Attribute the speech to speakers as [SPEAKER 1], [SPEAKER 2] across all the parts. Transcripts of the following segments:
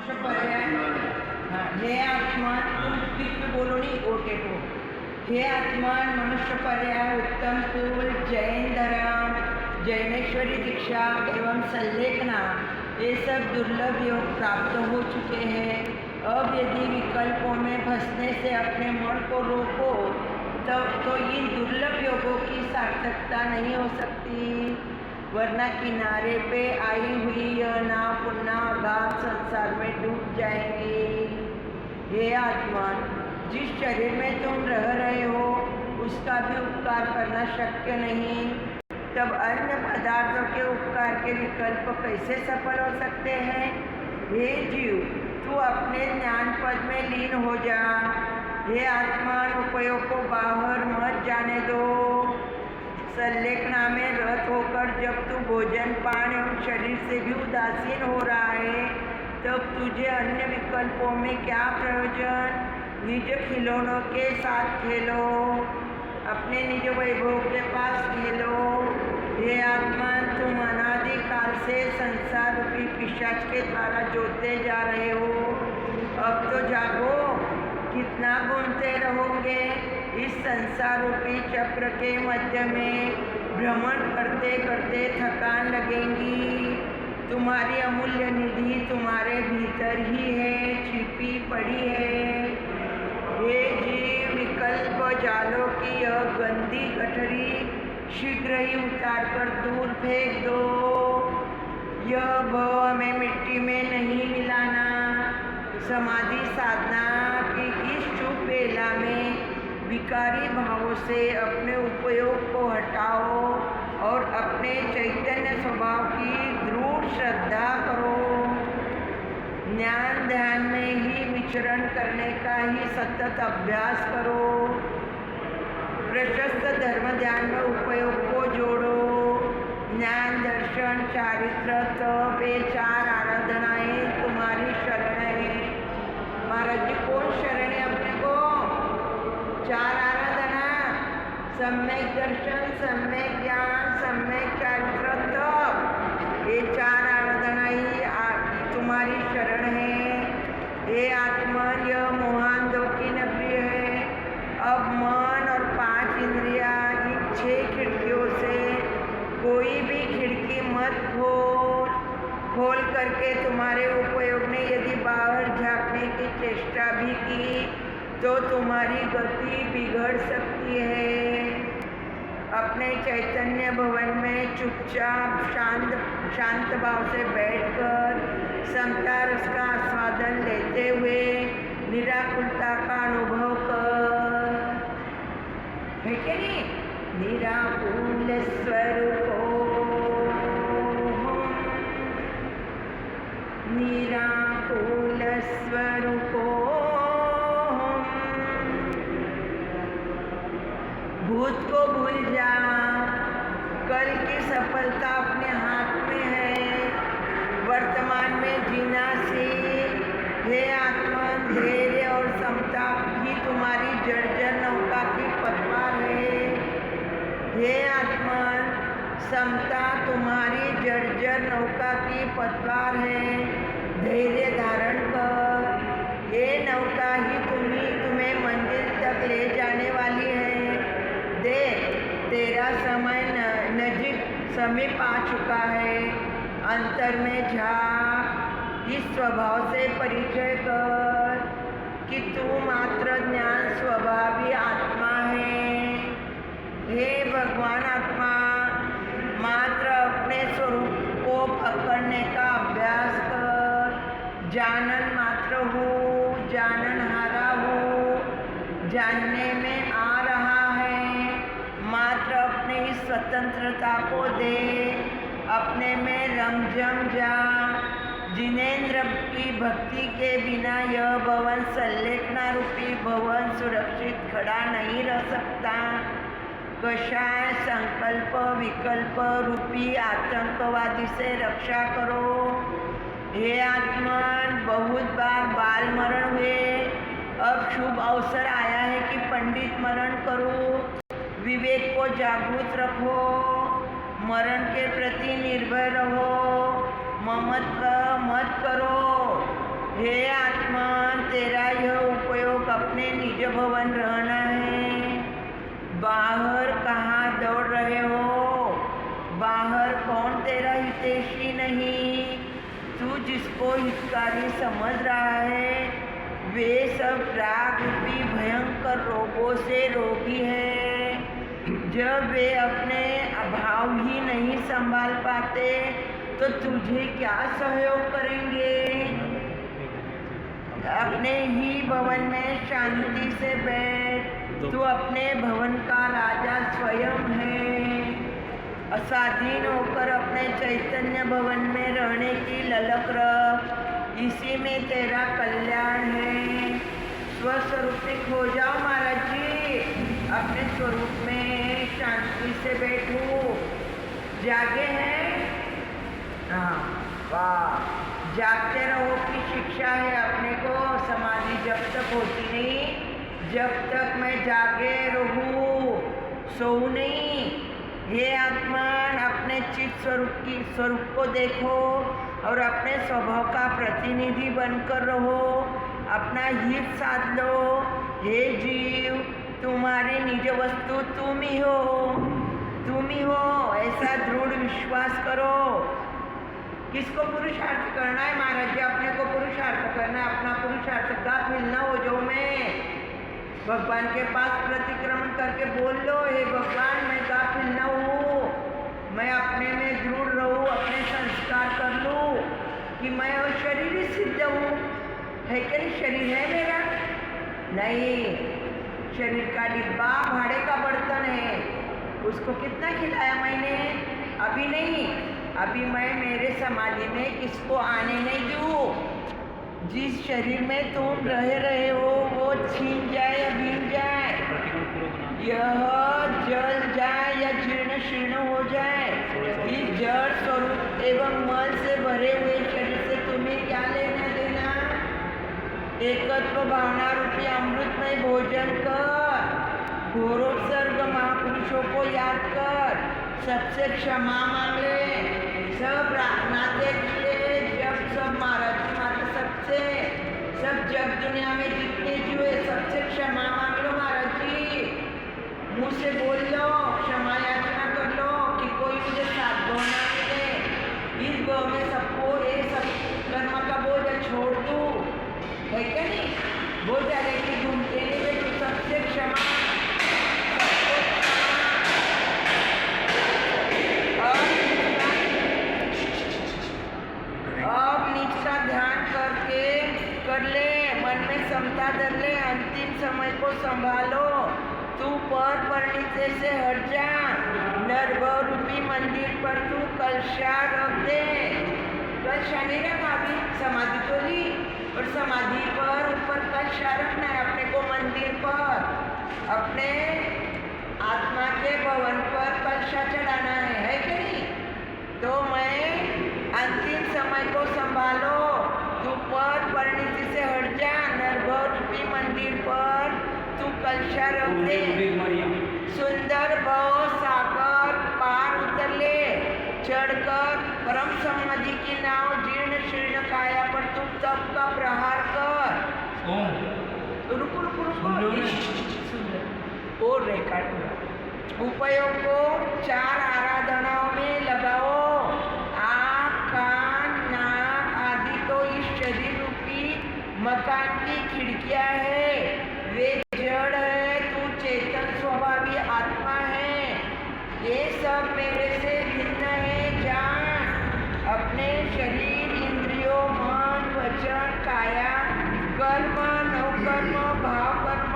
[SPEAKER 1] मनुष्य पर्याय हे आत्मन तुम बीच में बोलो नहीं ओटे को। हे आत्मन मनुष्य पर्याय उत्तम कुल जैन धर्म जैनेश्वरी दीक्षा एवं संलेखना ये सब दुर्लभ योग प्राप्त हो चुके हैं। अब यदि विकल्पों में फंसने से अपने मन को रोको तो इन दुर्लभ योगों की सार्थकता नहीं हो सकती, वरना किनारे पे आई हुई यह नाव पुनः अगाध संसार में डूब जाएंगी। हे आत्मन जिस शरीर में तुम रह रहे हो उसका भी उपकार करना शक्य नहीं, तब अन्य पदार्थों के उपकार के विकल्प कैसे सफल हो सकते हैं। हे जीव तू अपने ज्ञान पद में लीन हो जा। हे आत्मान उपयोग को बाहर मत जाने दो। संलेखना में रत होकर जब तू भोजन पान एवं शरीर से भी उदासीन हो रहा है तब तुझे अन्य विकल्पों में क्या प्रयोजन। निज खिलौनों के साथ खेलो, अपने निज वैभव के पास खेलो। हे आत्मान तुम अनादि काल से संसार रूपी पिशाच के द्वारा जोते जा रहे हो। अब तो जागो, कितना घूमते रहोगे इस संसार रूपी चक्र के मध्य में। भ्रमण करते करते थकान लगेंगी। तुम्हारी अमूल्य निधि तुम्हारे भीतर ही है, छिपी पड़ी है। हे जीव विकल्प जालों की यह गंदी गठरी शीघ्र ही उतार कर दूर फेंक दो। यह भव हमें मिट्टी में नहीं मिलाना। समाधि साधना की इस शुभ वेला में विकारी भावों से अपने उपयोग को हटाओ और अपने चैतन्य स्वभाव की दृढ़ श्रद्धा करो। ज्ञान ध्यान में ही विचरण करने का ही सतत अभ्यास करो। प्रशस्त धर्म ध्यान में उपयोग को जोड़ो। ज्ञान दर्शन चारित्र तप ये चार आराधनाएं तुम्हारी शरण है। महाराज जी कौन शरण है अपने को? चार आराधना, सम्यक दर्शन, सम्यक ज्ञान, सम्यक चारित्र तप, ये चार आराधना ही तुम्हारी शरण है। हे आत्मन यह मोहांधों की नगरी है। अब मन और पांच इंद्रिया इन 6 खिड़कियों से कोई भी खिड़की मत खोल करके तुम्हारे उपयोग ने यदि बाहर झांकने की चेष्टा भी की तो तुम्हारी गति बिगड़ सकती है। अपने चैतन्य भवन में चुपचाप शांत भाव से बैठकर समता रस का आस्वादन लेते हुए निराकुलता का अनुभव कर। है कि नहीं? निराकुल स्वरूपो भूत को भूल जा, कल की सफलता अपने हाथ में है। वर्तमान में जीना सीख। हे आत्मन धैर्य और समता ही तुम्हारी जर्जर नौका की पतवार है। हे आत्मन समता तुम्हारी जर्जर नौका की पतवार है। धैर्य धारण कर। ये नौका ही तुम्हें मंजिल तक ले जाने वाली है। देख तेरा समय नजीक समीप आ चुका है। अंतर में झांक, इस स्वभाव से परिचय कर कि तू मात्र ज्ञान स्वभावी आत्मा है। हे भगवान आत्मा मात्र अपने स्वरूप को पकड़ने का अभ्यास कर। जानन मात्र हो, जानन हारा हो, जानने में आ रहा है। मात्र अपने इस स्वतंत्रता को दे, अपने में रम जम जा। जिनेंद्र की भक्ति के बिना यह भवन संलेखना रूपी भवन सुरक्षित खड़ा नहीं रह सकता। कषाय संकल्प विकल्प रूपी आतंकवादी से रक्षा करो। हे आत्मन बहुत बार बाल मरण हुए, अब शुभ अवसर आया है कि पंडित मरण करो। विवेक को जागृत रखो, मरण के प्रति निर्भय रहो, ममत्व मत करो। हे आत्मन, तेरा यह उपयोग अपने निज भवन रहना है। बाहर कहाँ दौड़ रहे हो? बाहर कौन तेरा हितैषी नहीं? तू जिसको हितकारी समझ रहा है वे सब राग रूपी भयंकर रोगों से रोगी है। जब वे अपने अभाव ही नहीं संभाल पाते तो तुझे क्या सहयोग करेंगे? अपने ही भवन में शांति से बैठ। तू अपने भवन का राजा स्वयं है। असाधीन होकर अपने चैतन्य भवन में रहने की ललक रख। इसी में तेरा कल्याण है। स्वस्वरूप में खो जाओ महाराज जी। अपने स्वरूप में शांति से बैठो। जागे हैं? हाँ, वाह। जागते रहो की शिक्षा है अपने को। समाधि जब तक होती नहीं जब तक मैं जागे रहूं, सोऊं नहीं। हे आत्मन, अपने चित्त स्वरूप को देखो और अपने स्वभाव का प्रतिनिधि बनकर रहो। अपना हित साध लो। हे जीव, तुम्हारी निज वस्तु तुम ही हो, तुम ही हो, ऐसा दृढ़ विश्वास करो। किसको पुरुषार्थ करना है महाराज जी? अपने को पुरुषार्थ करना है। अपना पुरुषार्थ गाफिल न हो जो मैं भगवान के पास प्रतिक्रमण करके बोल लो, हे भगवान मैं गाफिल न हूँ, मैं अपने में दृढ़ रहूँ, अपने संस्कार कर लूँ कि मैं शरीर ही सिद्ध हूँ। है कि नहीं? शरीर है मेरा? नहीं, शरीर का डिब्बा भाड़े का बर्तन है। उसको कितना खिलाया मैंने? अभी नहीं। अभी मैं मेरे समाधि में किसको आने नहीं दूँ। जिस शरीर में तुम रहे हो वो छीन जाए या भीग जाए, यह जल जाए या जीर्ण शीर्ण हो जाए, इस जड़ स्वरूप एवं मल से भरे हुए शरीर से तुम्हें क्या लेना देना? एकत्व भावना रूपी अमृतमय भोजन कर। घोरोत्सर्ग महापुरुषों को याद कर। सबसे क्षमा मांग ले। सब नाते रिश्ते जब सब महाराज जी माता सबसे सब जब दुनिया में जितने जीव है सबसे क्षमा मांग लो महाराज जी। मुँह से बोल लो, क्षमा याचना कर लो कि कोई मुझे साथ दो ना मिले। इस गौ में सबको ये सब कर्म का बोझ छोड़ दूँ, है क्या नहीं? बोझ लेके घूमते नहीं वे तो सबसे क्षमा। कर ले, मन में समता धर ले। अंतिम समय को संभालो। तू पर परिणीते से हट जा। नरभव रूपी मंदिर पर तू कलशा रख दे। कलशा नहीं रखा अभी, समाधि तो ली और समाधि पर ऊपर कलशा रखना है अपने को। मंदिर पर अपने आत्मा के भवन पर कलशा चढ़ाना है कि नहीं? तो मैं अंतिम समय को संभालो। तू पर परिणीति से हट जा। नरभव रूपी मंदिर पर तू कलशा रख दे। सुंदर भव सागर पार उतर ले। चढ़कर परम समाधि की नाव जीर्ण शीर्ण काया पर तू तप का प्रहार कर। रुको रुको रुको, और रेखाट उपयोग को 4 आराधनाओं में लगाओ। मकान की खिड़कियां है, वे जड़ है, तू चेतन स्वभावी आत्मा है। ये सब मेरे से भिन्न है। जान अपने शरीर, इंद्रियों, मन, वचन, काया, कर्म, नवकर्म, भाव कर्म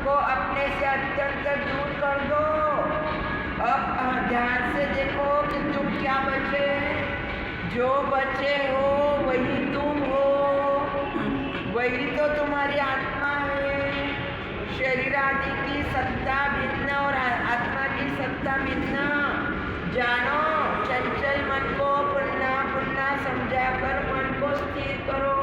[SPEAKER 1] को अपने से अत्यंत दूर कर दो। अब ध्यान से देखो कि तुम क्या बचे। जो बचे हो वही तुम हो, वही तो तुम्हारी आत्मा है। शरीर आदि की सत्ता भिन्न और आत्मा की सत्ता भिन्न। जानो, चंचल मन को पुनः पुनः समझाकर मन को स्थिर करो।